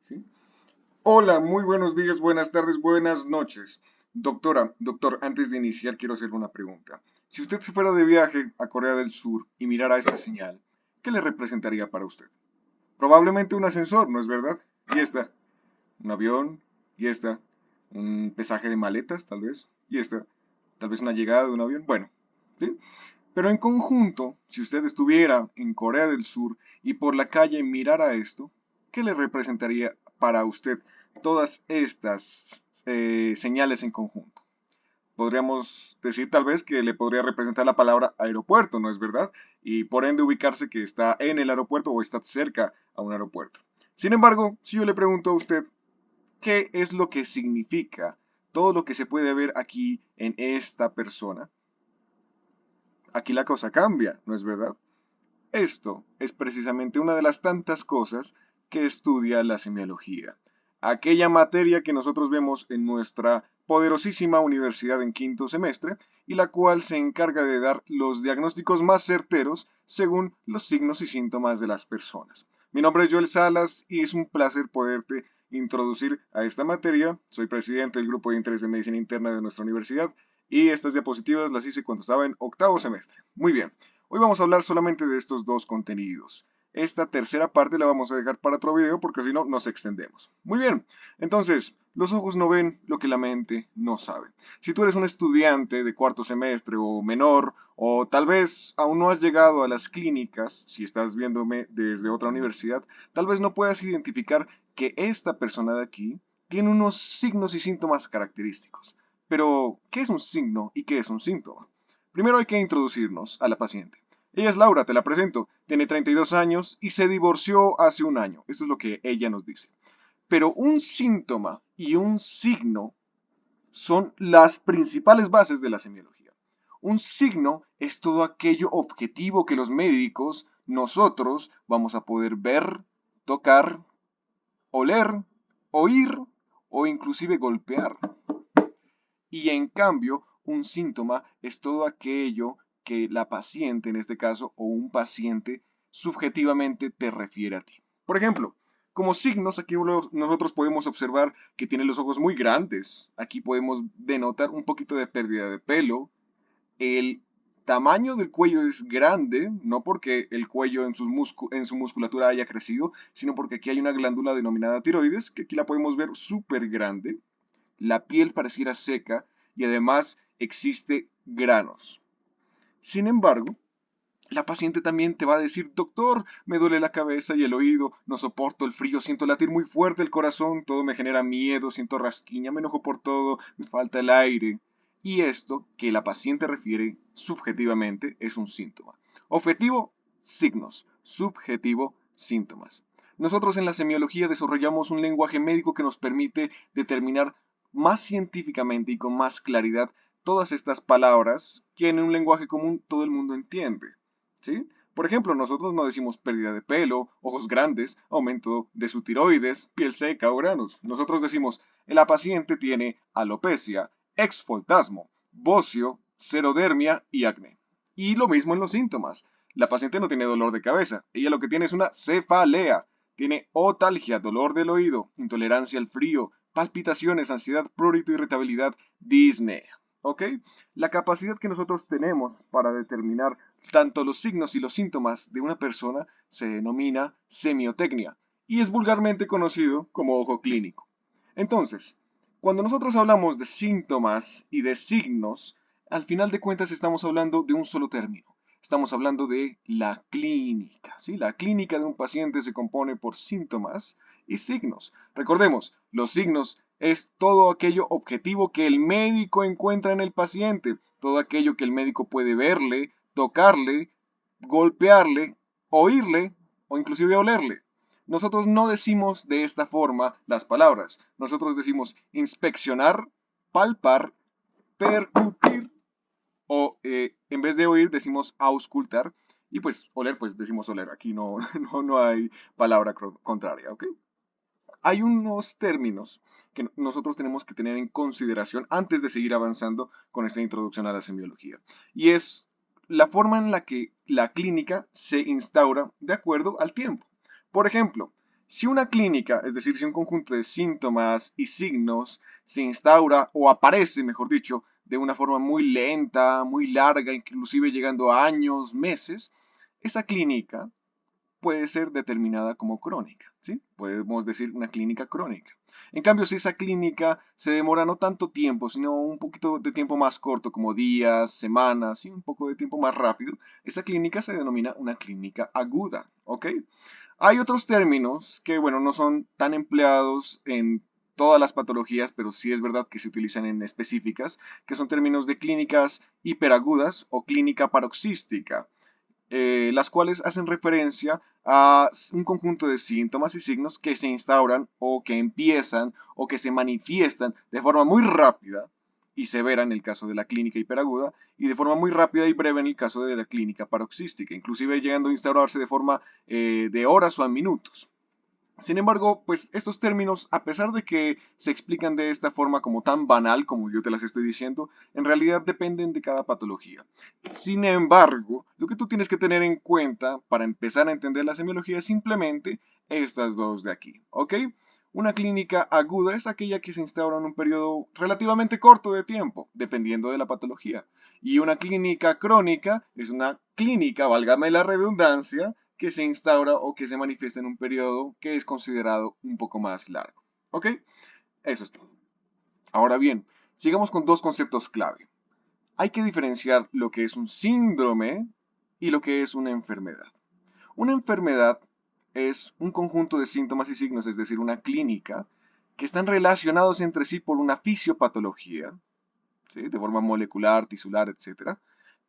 ¿Sí? Hola, muy buenos días, buenas tardes, buenas noches. Doctor, antes de iniciar quiero hacerle una pregunta. Si usted se fuera de viaje a Corea del Sur y mirara esta señal, ¿qué le representaría para usted? Probablemente un ascensor, ¿no es verdad? Y esta, un avión, y esta, un pesaje de maletas, tal vez, y esta, tal vez una llegada de un avión, bueno, ¿sí? Pero en conjunto, si usted estuviera en Corea del Sur y por la calle mirara esto, ¿qué le representaría para usted todas estas señales en conjunto? Podríamos decir tal vez que le podría representar la palabra aeropuerto, ¿no es verdad? Y por ende ubicarse que está en el aeropuerto o está cerca a un aeropuerto. Sin embargo, si yo le pregunto a usted qué es lo que significa todo lo que se puede ver aquí en esta persona, aquí la cosa cambia, ¿no es verdad? Esto es precisamente una de las tantas cosas que estudia la semiología, aquella materia que nosotros vemos en nuestra poderosísima universidad en quinto semestre y la cual se encarga de dar los diagnósticos más certeros según los signos y síntomas de las personas. Mi nombre es Joel Salas y es un placer poderte introducir a esta materia. Soy presidente del grupo de interés de medicina interna de nuestra universidad y estas diapositivas las hice cuando estaba en octavo semestre. Muy bien. Hoy vamos a hablar solamente de estos dos contenidos. Esta tercera parte la vamos a dejar para otro video porque si no nos extendemos. Muy bien, entonces, los ojos no ven lo que la mente no sabe. Si tú eres un estudiante de cuarto semestre o menor, o tal vez aún no has llegado a las clínicas, si estás viéndome desde otra universidad, tal vez no puedas identificar que esta persona de aquí tiene unos signos y síntomas característicos. Pero, ¿qué es un signo y qué es un síntoma? Primero hay que introducirnos a la paciente. Ella es Laura, te la presento. Tiene 32 años y se divorció hace un año. Esto es lo que ella nos dice. Pero un síntoma y un signo son las principales bases de la semiología. Un signo es todo aquello objetivo que los médicos, nosotros, vamos a poder ver, tocar, oler, oír o inclusive golpear. Y en cambio, un síntoma es todo aquello que la paciente, en este caso, o un paciente, subjetivamente te refiere a ti. Por ejemplo, como signos, aquí nosotros podemos observar que tiene los ojos muy grandes. Aquí podemos denotar un poquito de pérdida de pelo. El tamaño del cuello es grande, no porque el cuello en su musculatura haya crecido, sino porque aquí hay una glándula denominada tiroides, que aquí la podemos ver súper grande. La piel pareciera seca y además existe granos. Sin embargo, la paciente también te va a decir, doctor, me duele la cabeza y el oído, no soporto el frío, siento latir muy fuerte el corazón, todo me genera miedo, siento rasquiña, me enojo por todo, me falta el aire. Y esto que la paciente refiere subjetivamente es un síntoma. Objetivo, signos. Subjetivo, síntomas. Nosotros en la semiología desarrollamos un lenguaje médico que nos permite determinar más científicamente y con más claridad todas estas palabras que en un lenguaje común todo el mundo entiende. ¿Sí? Por ejemplo, nosotros no decimos pérdida de pelo, ojos grandes, aumento de su tiroides, piel seca o granos. Nosotros decimos, la paciente tiene alopecia, exfoltasmo, bocio, xerodermia y acné. Y lo mismo en los síntomas. La paciente no tiene dolor de cabeza, ella lo que tiene es una cefalea. Tiene otalgia, dolor del oído, intolerancia al frío, palpitaciones, ansiedad, prurito, irritabilidad, disnea. ¿Ok? La capacidad que nosotros tenemos para determinar tanto los signos y los síntomas de una persona se denomina semiotecnia y es vulgarmente conocido como ojo clínico. Entonces, cuando nosotros hablamos de síntomas y de signos, al final de cuentas estamos hablando de un solo término. Estamos hablando de la clínica, ¿sí? La clínica de un paciente se compone por síntomas y signos. Recordemos, los signos es todo aquello objetivo que el médico encuentra en el paciente, todo aquello que el médico puede verle, tocarle, golpearle, oírle o inclusive olerle. Nosotros no decimos de esta forma las palabras. Nosotros decimos inspeccionar, palpar, percutir o en vez de oír decimos auscultar y pues oler pues decimos oler. Aquí no hay palabra contraria, ¿ok? Hay unos términos que nosotros tenemos que tener en consideración antes de seguir avanzando con esta introducción a la semiología. Y es la forma en la que la clínica se instaura de acuerdo al tiempo. Por ejemplo, Si una clínica, es decir, si un conjunto de síntomas y signos se instaura o aparece, mejor dicho, de una forma muy lenta, muy larga, inclusive llegando a años, meses, esa clínica puede ser determinada como crónica, ¿sí? Podemos decir una clínica crónica. En cambio, si esa clínica se demora no tanto tiempo, sino un poquito de tiempo más corto, como días, semanas, y un poco de tiempo más rápido, esa clínica se denomina una clínica aguda, ¿ok? Hay otros términos que, bueno, no son tan empleados en todas las patologías, pero sí es verdad que se utilizan en específicas, que son términos de clínicas hiperagudas o clínica paroxística, las cuales hacen referencia a un conjunto de síntomas y signos que se instauran o que empiezan o que se manifiestan de forma muy rápida y severa en el caso de la clínica hiperaguda y de forma muy rápida y breve en el caso de la clínica paroxística, inclusive llegando a instaurarse de forma de horas o a minutos. Sin embargo, pues estos términos, a pesar de que se explican de esta forma como tan banal como yo te las estoy diciendo, en realidad dependen de cada patología. Sin embargo, lo que tú tienes que tener en cuenta para empezar a entender la semiología es simplemente estas dos de aquí, ¿ok? Una clínica aguda es aquella que se instaura en un periodo relativamente corto de tiempo, dependiendo de la patología. Y una clínica crónica es una clínica, válgame la redundancia, que se instaura o que se manifiesta en un periodo que es considerado un poco más largo. ¿Ok? Eso es todo. Ahora bien, sigamos con dos conceptos clave. Hay que diferenciar lo que es un síndrome y lo que es una enfermedad. Una enfermedad es un conjunto de síntomas y signos, es decir, una clínica, que están relacionados entre sí por una fisiopatología, ¿sí? De forma molecular, tisular, etc.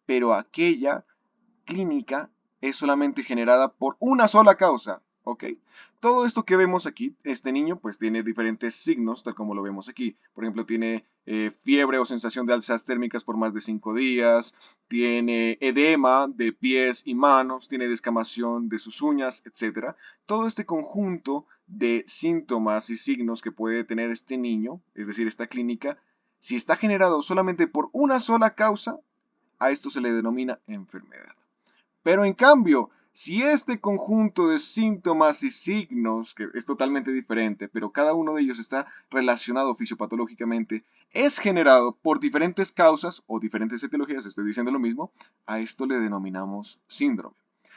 Pero aquella clínica es solamente generada por una sola causa, ¿ok? Todo esto que vemos aquí, este niño pues tiene diferentes signos, tal como lo vemos aquí. Por ejemplo, tiene fiebre o sensación de alzas térmicas por más de 5 días, tiene edema de pies y manos, tiene descamación de sus uñas, etc. Todo este conjunto de síntomas y signos que puede tener este niño, es decir, esta clínica, si está generado solamente por una sola causa, a esto se le denomina enfermedad. Pero en cambio, si este conjunto de síntomas y signos, que es totalmente diferente, pero cada uno de ellos está relacionado fisiopatológicamente, es generado por diferentes causas o diferentes etiologías, estoy diciendo lo mismo, a esto le denominamos síndrome.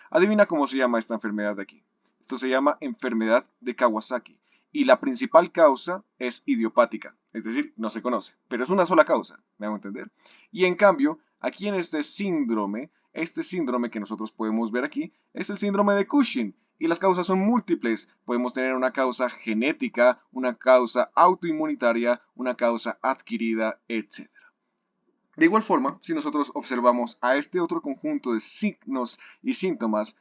Adivina cómo se llama esta enfermedad de aquí. Esto se llama enfermedad de Kawasaki. Y la principal causa es idiopática, es decir, no se conoce, pero es una sola causa, ¿me hago entender? Y en cambio, aquí en este síndrome que nosotros podemos ver aquí es el síndrome de Cushing y las causas son múltiples. Podemos tener una causa genética, una causa autoinmunitaria, una causa adquirida, etc. De igual forma, si nosotros observamos a este otro conjunto de signos y síntomas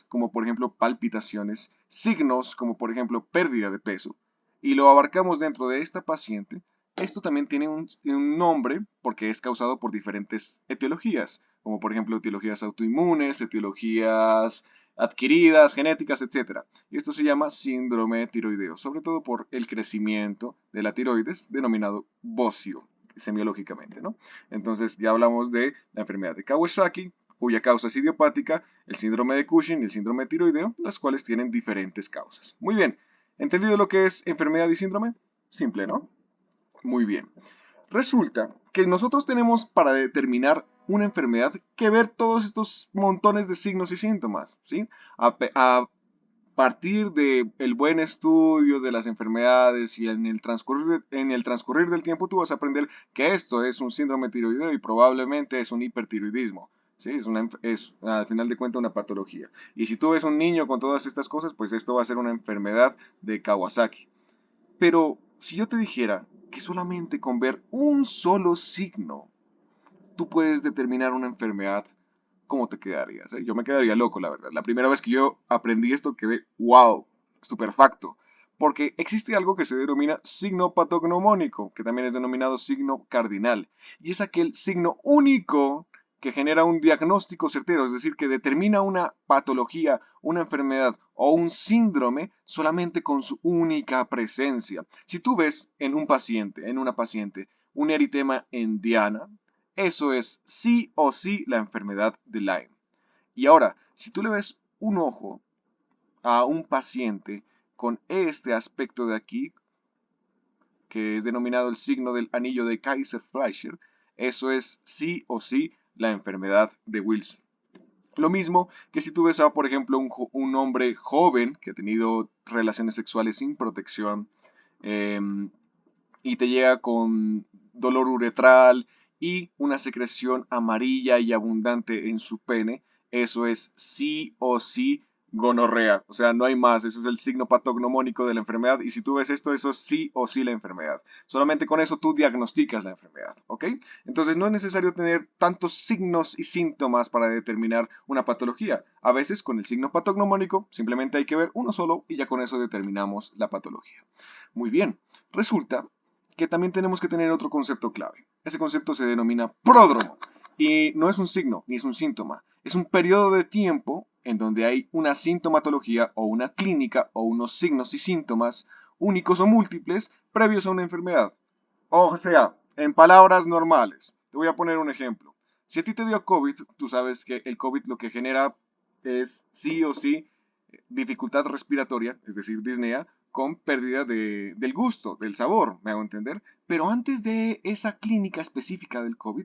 como por ejemplo palpitaciones, signos como por ejemplo pérdida de peso, y lo abarcamos dentro de esta paciente, esto también tiene un nombre porque es causado por diferentes etiologías, como por ejemplo etiologías autoinmunes, etiologías adquiridas, genéticas, etc. Y esto se llama síndrome tiroideo, sobre todo por el crecimiento de la tiroides, denominado bocio semiológicamente, ¿no? Entonces ya hablamos de la enfermedad de Kawasaki, cuya causa es idiopática, el síndrome de Cushing y el síndrome tiroideo, las cuales tienen diferentes causas. Muy bien, ¿entendido lo que es enfermedad y síndrome? Simple, ¿no? Muy bien. Resulta que nosotros tenemos para determinar una enfermedad que ver todos estos montones de signos y síntomas, ¿sí? A partir del buen estudio de las enfermedades y en el transcurrir del tiempo tú vas a aprender que esto es un síndrome tiroideo y probablemente es un hipertiroidismo. ¿Sí? Es al final de cuentas una patología. Y si tú ves un niño con todas estas cosas, pues esto va a ser una enfermedad de Kawasaki. Pero si yo te dijera que solamente con ver un solo signo tú puedes determinar una enfermedad, ¿cómo te quedarías? Yo me quedaría loco, la verdad. La primera vez que yo aprendí esto quedé, wow, estupefacto. Porque existe algo que se denomina signo patognomónico, que también es denominado signo cardinal. Y es aquel signo único que genera un diagnóstico certero, es decir, que determina una patología, una enfermedad o un síndrome solamente con su única presencia. Si tú ves en una paciente, un eritema en diana, eso es sí o sí la enfermedad de Lyme. Y ahora, si tú le ves un ojo a un paciente con este aspecto de aquí, que es denominado el signo del anillo de Kaiser-Fleischer, eso es sí o sí la enfermedad de Wilson. Lo mismo que si tú ves a, por ejemplo, un hombre joven que ha tenido relaciones sexuales sin protección, eh, y te llega con dolor uretral y una secreción amarilla y abundante en su pene, eso es sí o sí gonorrea. O sea, no hay más. Eso es el signo patognomónico de la enfermedad. Y si tú ves esto, eso es sí o sí la enfermedad. Solamente con eso tú diagnosticas la enfermedad. ¿Ok? Entonces no es necesario tener tantos signos y síntomas para determinar una patología. A veces con el signo patognomónico simplemente hay que ver uno solo y ya con eso determinamos la patología. Muy bien. Resulta que también tenemos que tener otro concepto clave. Ese concepto se denomina pródromo y no es un signo ni es un síntoma, es un periodo de tiempo en donde hay una sintomatología o una clínica o unos signos y síntomas únicos o múltiples previos a una enfermedad. O sea, en palabras normales, te voy a poner un ejemplo. Si a ti te dio COVID, tú sabes que el COVID lo que genera es sí o sí dificultad respiratoria, es decir, disnea, con pérdida del gusto, del sabor, me hago entender. Pero antes de esa clínica específica del COVID,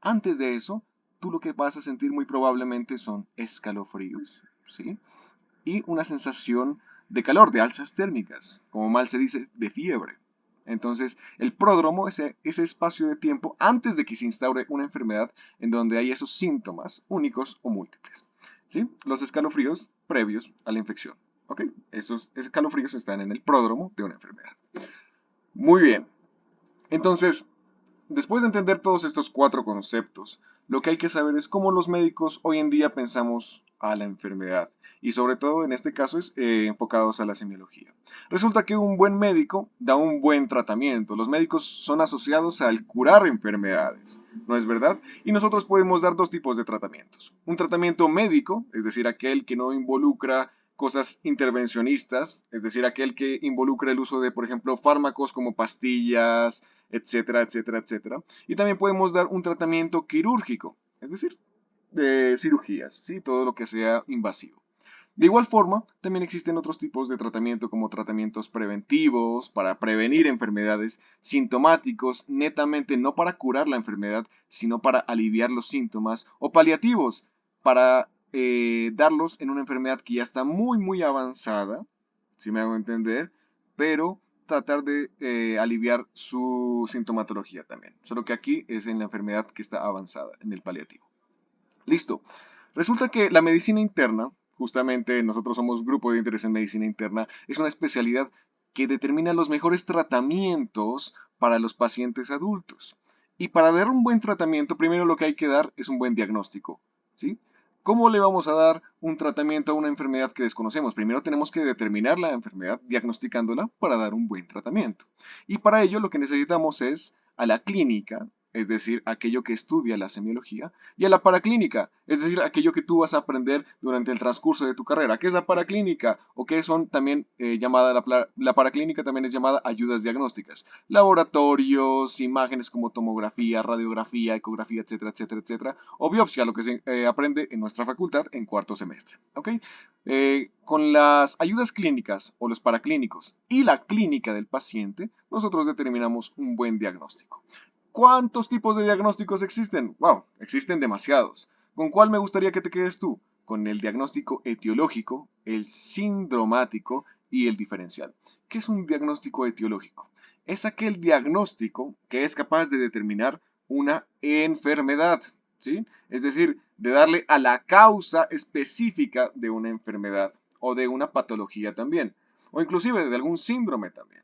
antes de eso, tú lo que vas a sentir muy probablemente son escalofríos, ¿sí? Y una sensación de calor, de alzas térmicas, como mal se dice, de fiebre. Entonces, el pródromo es ese espacio de tiempo antes de que se instaure una enfermedad en donde hay esos síntomas únicos o múltiples. ¿Sí? Los escalofríos previos a la infección. ¿Ok? Esos escalofríos están en el pródromo de una enfermedad. Muy bien. Entonces, después de entender todos estos cuatro conceptos, lo que hay que saber es cómo los médicos hoy en día pensamos a la enfermedad y sobre todo en este caso es enfocados a la semiología. Resulta que un buen médico da un buen tratamiento. Los médicos son asociados al curar enfermedades, ¿no es verdad? Y nosotros podemos dar dos tipos de tratamientos. Un tratamiento médico, es decir, aquel que no involucra cosas intervencionistas, es decir, aquel que involucra el uso de, por ejemplo, fármacos como pastillas, etcétera, etcétera, etcétera. Y también podemos dar un tratamiento quirúrgico, es decir, de cirugías, ¿sí? Todo lo que sea invasivo. De igual forma, también existen otros tipos de tratamiento como tratamientos preventivos para prevenir enfermedades, sintomáticos, netamente no para curar la enfermedad, sino para aliviar los síntomas, o paliativos para darlos en una enfermedad que ya está muy, muy avanzada, si me hago entender, pero tratar de aliviar su sintomatología también. Solo que aquí es en la enfermedad que está avanzada, en el paliativo. Listo. Resulta que la medicina interna, justamente nosotros somos grupo de interés en medicina interna, es una especialidad que determina los mejores tratamientos para los pacientes adultos. Y para dar un buen tratamiento, primero lo que hay que dar es un buen diagnóstico, ¿sí? ¿Cómo le vamos a dar un tratamiento a una enfermedad que desconocemos? Primero tenemos que determinar la enfermedad diagnosticándola para dar un buen tratamiento. Y para ello lo que necesitamos es a la clínica, es decir, aquello que estudia la semiología, y a la paraclínica, es decir, aquello que tú vas a aprender durante el transcurso de tu carrera. ¿Qué es la paraclínica? ¿O qué son también la paraclínica también es llamada ayudas diagnósticas? Laboratorios, imágenes como tomografía, radiografía, ecografía, etcétera, etcétera, etcétera, o biopsia, lo que se aprende en nuestra facultad en cuarto semestre. ¿Ok? Con las ayudas clínicas o los paraclínicos y la clínica del paciente, nosotros determinamos un buen diagnóstico. ¿Cuántos tipos de diagnósticos existen? Wow, existen demasiados. ¿Con cuál me gustaría que te quedes tú? Con el diagnóstico etiológico, el sindromático y el diferencial. ¿Qué es un diagnóstico etiológico? Es aquel diagnóstico que es capaz de determinar una enfermedad, ¿sí? Es decir, de darle a la causa específica de una enfermedad o de una patología también, o inclusive de algún síndrome también.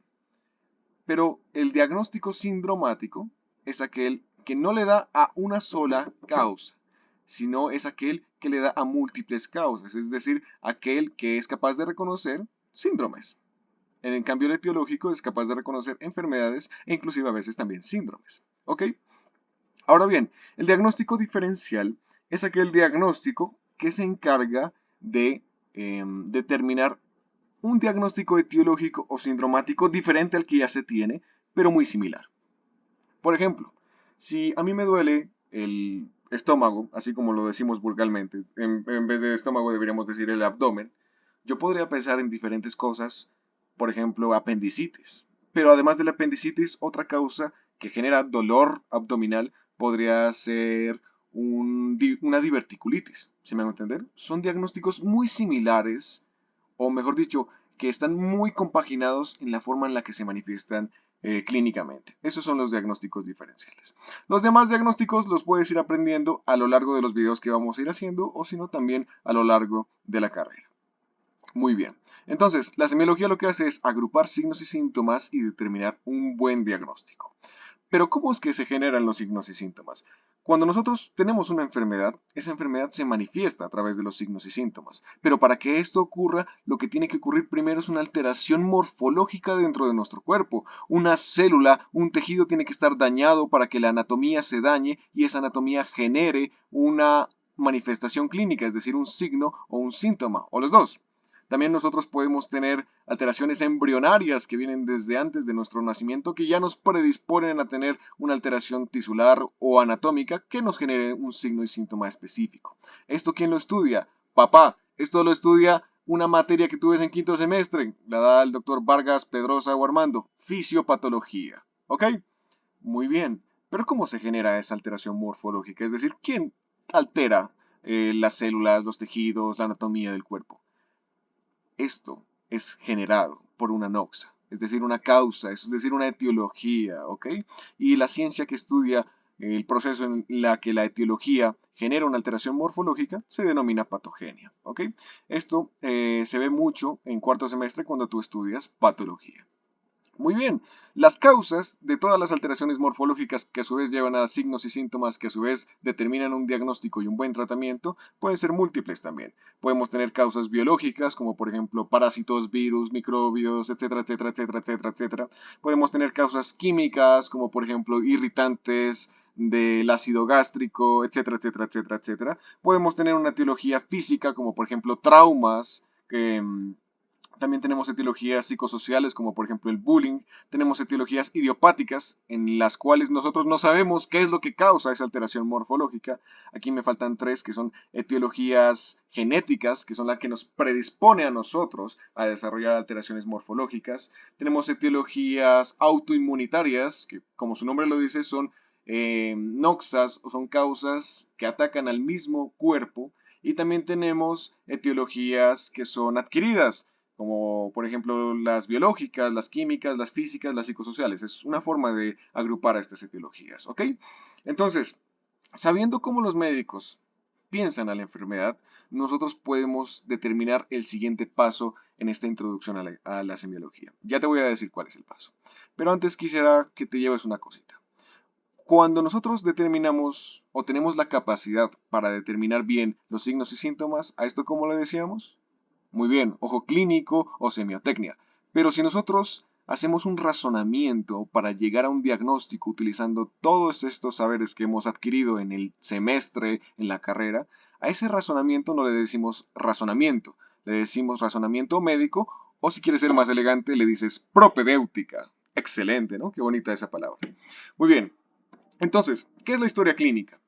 Pero el diagnóstico sindromático es aquel que no le da a una sola causa, sino es aquel que le da a múltiples causas, es decir, aquel que es capaz de reconocer síndromes. En el cambio, el etiológico es capaz de reconocer enfermedades e inclusive a veces también síndromes. ¿Ok? Ahora bien, el diagnóstico diferencial es aquel diagnóstico que se encarga de determinar un diagnóstico etiológico o sindromático diferente al que ya se tiene, pero muy similar. Por ejemplo, si a mí me duele el estómago, así como lo decimos vulgarmente, en vez de estómago deberíamos decir el abdomen, Yo podría pensar en diferentes cosas, por ejemplo, apendicitis. Pero además de la apendicitis, otra causa que genera dolor abdominal podría ser una diverticulitis, ¿si me hago entender? Son diagnósticos muy similares, o mejor dicho, que están muy compaginados en la forma en la que se manifiestan clínicamente. Esos son los diagnósticos diferenciales. Los demás diagnósticos los puedes ir aprendiendo a lo largo de los videos que vamos a ir haciendo, o si no, también a lo largo de la carrera. Muy bien. Entonces, la semiología lo que hace es agrupar signos y síntomas y determinar un buen diagnóstico. Pero ¿cómo es que se generan los signos y síntomas? Cuando nosotros tenemos una enfermedad, esa enfermedad se manifiesta a través de los signos y síntomas. Pero para que esto ocurra, lo que tiene que ocurrir primero es una alteración morfológica dentro de nuestro cuerpo. Una célula, un tejido tiene que estar dañado para que la anatomía se dañe y esa anatomía genere una manifestación clínica, es decir, un signo o un síntoma, o los dos. También nosotros podemos tener alteraciones embrionarias que vienen desde antes de nuestro nacimiento que ya nos predisponen a tener una alteración tisular o anatómica que nos genere un signo y síntoma específico. ¿Esto quién lo estudia? Papá, esto lo estudia una materia que tú ves en quinto semestre, la da el doctor Vargas, Pedrosa o Armando, fisiopatología. ¿Ok? Muy bien. Pero ¿cómo se genera esa alteración morfológica? Es decir, ¿quién altera las células, los tejidos, la anatomía del cuerpo? Esto es generado por una noxa, es decir, una causa, es decir, una etiología, ¿ok? Y la ciencia que estudia el proceso en la que la etiología genera una alteración morfológica se denomina patogenia, ¿ok? Esto se ve mucho en cuarto semestre cuando tú estudias patología. Muy bien, las causas de todas las alteraciones morfológicas que a su vez llevan a signos y síntomas que a su vez determinan un diagnóstico y un buen tratamiento pueden ser múltiples también. Podemos tener causas biológicas como por ejemplo parásitos, virus, microbios, etcétera, etcétera, etcétera, etcétera, etcétera. Podemos tener causas químicas como por ejemplo irritantes del ácido gástrico, etcétera, etcétera, etcétera, etcétera. Podemos tener una etiología física como por ejemplo traumas que también tenemos etiologías psicosociales como por ejemplo el bullying. Tenemos etiologías idiopáticas en las cuales nosotros no sabemos qué es lo que causa esa alteración morfológica. Aquí me faltan tres que son etiologías genéticas, que son las que nos predispone a nosotros a desarrollar alteraciones morfológicas. Tenemos etiologías autoinmunitarias, que como su nombre lo dice son noxas o son causas que atacan al mismo cuerpo. Y también tenemos etiologías que son adquiridas como por ejemplo las biológicas, las químicas, las físicas, las psicosociales. Es una forma de agrupar a estas etiologías, ¿ok? Entonces, sabiendo cómo los médicos piensan a la enfermedad, nosotros podemos determinar el siguiente paso en esta introducción a la semiología. Ya te voy a decir cuál es el paso. Pero antes quisiera que te lleves una cosita. Cuando nosotros determinamos o tenemos la capacidad para determinar bien los signos y síntomas, ¿a esto cómo le decíamos? Muy bien, ojo clínico o semiotecnia. Pero si nosotros hacemos un razonamiento para llegar a un diagnóstico utilizando todos estos saberes que hemos adquirido en el semestre, en la carrera, a ese razonamiento no le decimos razonamiento, le decimos razonamiento médico o si quieres ser más elegante le dices propedéutica. Excelente, ¿no? Qué bonita esa palabra. Muy bien, entonces, ¿qué es la historia clínica?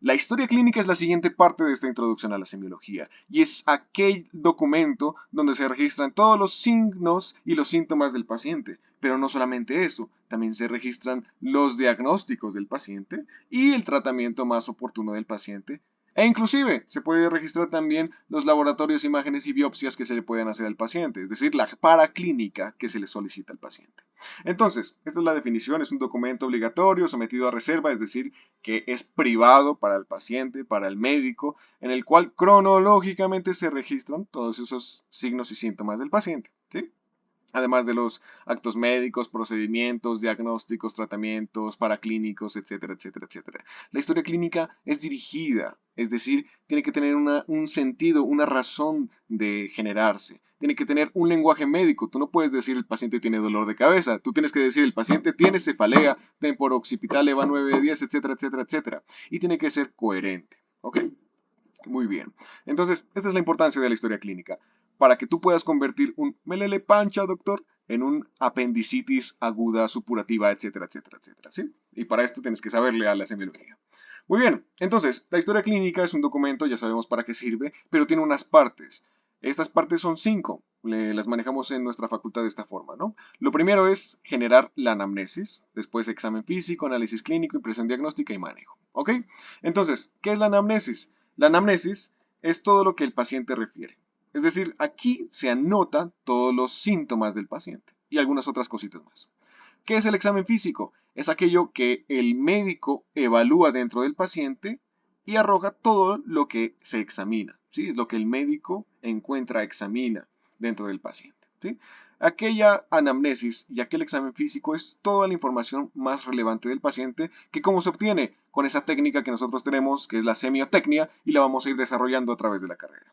La historia clínica es la siguiente parte de esta introducción a la semiología y es aquel documento donde se registran todos los signos y los síntomas del paciente. Pero no solamente eso, también se registran los diagnósticos del paciente y el tratamiento más oportuno del paciente. E inclusive se puede registrar también los laboratorios, imágenes y biopsias que se le pueden hacer al paciente, es decir, la paraclínica que se le solicita al paciente. Entonces, esta es la definición, es un documento obligatorio sometido a reserva, es decir, que es privado para el paciente, para el médico, en el cual cronológicamente se registran todos esos signos y síntomas del paciente, ¿sí? Además de los actos médicos, procedimientos, diagnósticos, tratamientos, paraclínicos, etcétera, etcétera, etcétera. La historia clínica es dirigida, es decir, tiene que tener un sentido, una razón de generarse. Tiene que tener un lenguaje médico. Tú no puedes decir el paciente tiene dolor de cabeza. Tú tienes que decir el paciente tiene cefalea, temporo occipital, EVA 9-10, etcétera, etcétera, etcétera. Y tiene que ser coherente. ¿Ok? Muy bien. Entonces, esta es la importancia de la historia clínica. Para que tú puedas convertir un melele pancha, doctor, en un apendicitis aguda, supurativa, etcétera, etcétera, etcétera. ¿Sí? Y para esto tienes que saberle a la semiología. Muy bien. Entonces, la historia clínica es un documento, ya sabemos para qué sirve, pero tiene unas partes. Estas partes son 5, las manejamos en nuestra facultad de esta forma, ¿no? Lo primero es generar la anamnesis, después examen físico, análisis clínico, impresión diagnóstica y manejo, ¿ok? Entonces, ¿qué es la anamnesis? La anamnesis es todo lo que el paciente refiere. Es decir, aquí se anotan todos los síntomas del paciente y algunas otras cositas más. ¿Qué es el examen físico? Es aquello que el médico evalúa dentro del paciente y arroja todo lo que se examina, ¿sí? Es lo que el médico encuentra, examina dentro del paciente, ¿sí? Aquella anamnesis y aquel examen físico es toda la información más relevante del paciente que cómo se obtiene con esa técnica que nosotros tenemos, que es la semiotecnia, y la vamos a ir desarrollando a través de la carrera.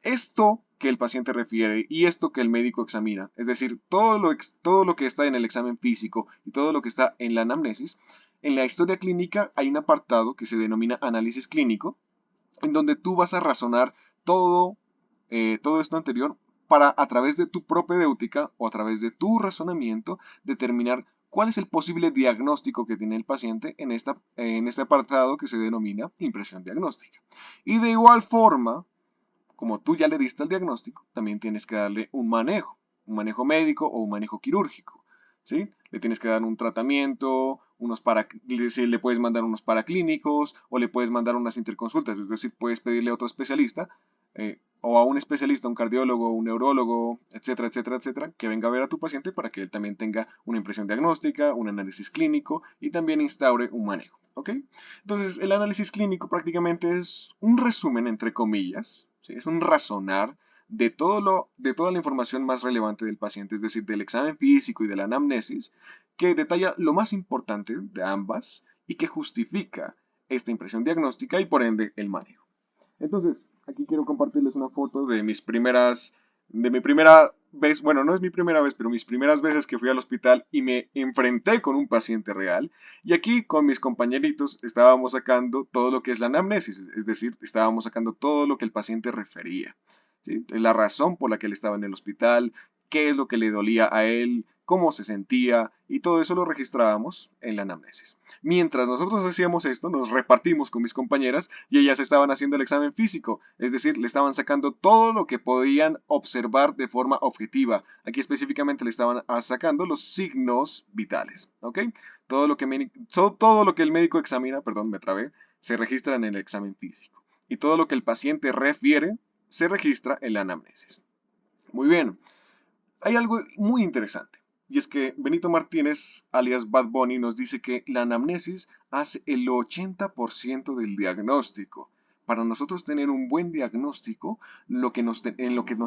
Esto que el paciente refiere y esto que el médico examina, es decir, todo lo que está en el examen físico y todo lo que está en la anamnesis, en la historia clínica hay un apartado que se denomina análisis clínico, en donde tú vas a razonar todo, todo esto anterior para a través de tu propedéutica o a través de tu razonamiento determinar cuál es el posible diagnóstico que tiene el paciente en este apartado que se denomina impresión diagnóstica. Y de igual forma, como tú ya le diste el diagnóstico, también tienes que darle un manejo médico o un manejo quirúrgico, ¿sí? Le tienes que dar un tratamiento, le puedes mandar unos paraclínicos o le puedes mandar unas interconsultas, es decir, puedes pedirle a otro especialista o a un especialista, un cardiólogo, un neurólogo, etcétera, etcétera, etcétera, que venga a ver a tu paciente para que él también tenga una impresión diagnóstica, un análisis clínico y también instaure un manejo, ¿ok? Entonces, el análisis clínico prácticamente es un resumen, entre comillas, ¿sí? Es un razonar de toda la información más relevante del paciente, es decir, del examen físico y de la anamnesis, que detalla lo más importante de ambas y que justifica esta impresión diagnóstica y por ende el manejo. Entonces, aquí quiero compartirles una foto de mi primera vez, bueno, no es mi primera vez, pero mis primeras veces que fui al hospital y me enfrenté con un paciente real. Y aquí con mis compañeritos estábamos sacando todo lo que es la anamnesis, es decir, estábamos sacando todo lo que el paciente refería, ¿sí? La razón por la que él estaba en el hospital, qué es lo que le dolía a él, cómo se sentía, y todo eso lo registrábamos en la anamnesis. Mientras nosotros hacíamos esto, nos repartimos con mis compañeras y ellas estaban haciendo el examen físico, es decir, le estaban sacando todo lo que podían observar de forma objetiva. Aquí específicamente le estaban sacando los signos vitales, ¿ok? Todo lo que el médico examina, perdón, me trabé, se registra en el examen físico. Y todo lo que el paciente refiere se registra en la anamnesis. Muy bien, hay algo muy interesante. Y es que Benito Martínez, alias Bad Bunny, nos dice que la anamnesis hace el 80% del diagnóstico. Para nosotros tener un buen diagnóstico, en lo que nos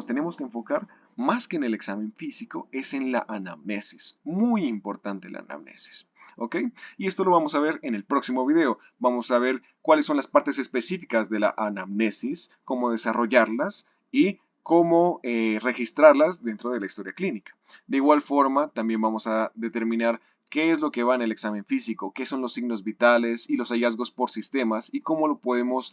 tenemos que enfocar, más que en el examen físico, es en la anamnesis. Muy importante la anamnesis. ¿Ok? Y esto lo vamos a ver en el próximo video. Vamos a ver cuáles son las partes específicas de la anamnesis, cómo desarrollarlas y cómo registrarlas dentro de la historia clínica. De igual forma, también vamos a determinar qué es lo que va en el examen físico, qué son los signos vitales y los hallazgos por sistemas y cómo lo podemos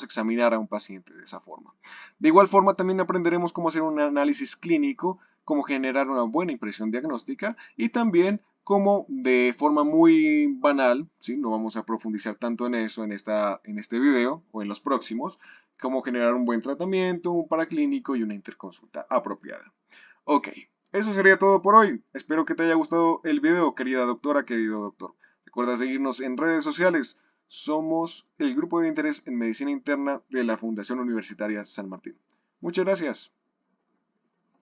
examinar a un paciente de esa forma. De igual forma, también aprenderemos cómo hacer un análisis clínico, cómo generar una buena impresión diagnóstica y también cómo de forma muy banal, ¿sí? No vamos a profundizar tanto en eso en este video o en los próximos, cómo generar un buen tratamiento, un paraclínico y una interconsulta apropiada. Ok, eso sería todo por hoy. Espero que te haya gustado el video, querida doctora, querido doctor. Recuerda seguirnos en redes sociales. Somos el grupo de interés en medicina interna de la Fundación Universitaria San Martín. Muchas gracias.